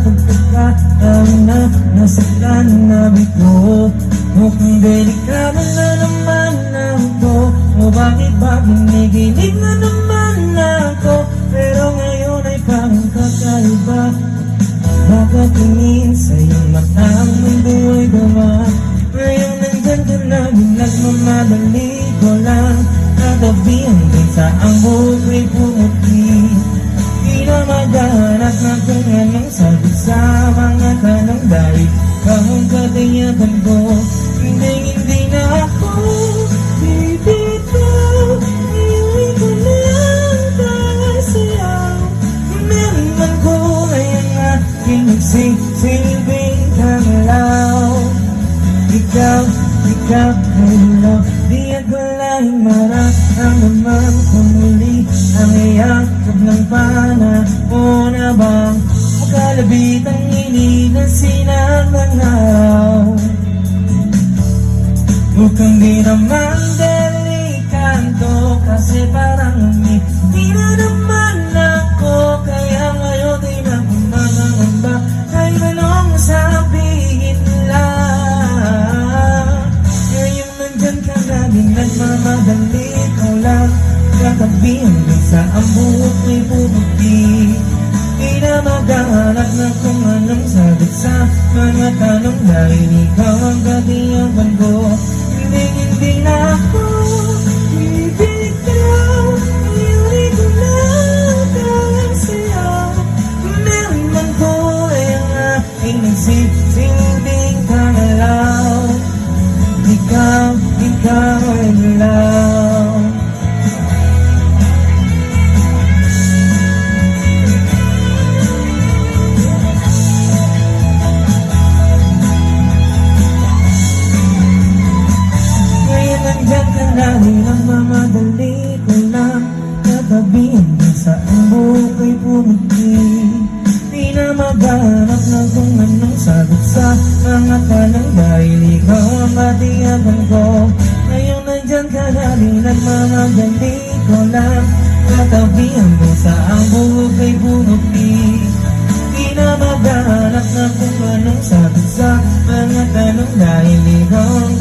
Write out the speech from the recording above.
pagkakataon na nasaktan ang labi ko. Mukhang delikado na naman ako, o bakit ba kinikilig na naman ako? Pero ngayon ay parang kakaiba. Nakatingin sa iyong mata, ang mundo ay gawa. Ngayon nandyan ka na, nagmamadali ko lang. Katabi hanggang sa ang buhok ay pumuti. Di na maghanap na kung anong sabi sa mga tanong, dahil kahong katayagan ko. Hindi na ako bibitaw. Iuwi ko na ang sayaw. Meron man ko ngayon aking nagsisilbing kangalaw. Ikaw, hello. Di akalaing mararamdaman ko muli ang iyakap ng panahon na bang makalabit ang inilansinan ng araw. Mukhang di naman delikado, kasi parang hindi na naman ako. Kaya ngayon di na kumangamba kahit anong sabihin nila. Ngayon nandyan ka lagi, nagmamadali ko lang. Katabi hanggang sa ang buhok ay puputi. Di na maghahanap na kung anong sagot sa mga tanong, dahil ikaw ang katiyakan ko. Hindi na ako bibitaw. Iuwi ko na ang sayaw. Meron man ko ay ang aking nagsisilbing kangalaw. Ikaw ay lang. Ngayon nandyan ka na, nagmamadali ko lang. Katabi hanggang sa ang buhok ay pumuti. Di na maghanap na kung anong sagot sa mga tanong, dahil ikaw ang matiyagan ko. Ngayon nandyan ka na, nagmamadali ko lang. Katabi hanggang sa ang buhok ay pumuti. Di na maghanap na kung anong sagot sa mga tanong, dahil ikaw ang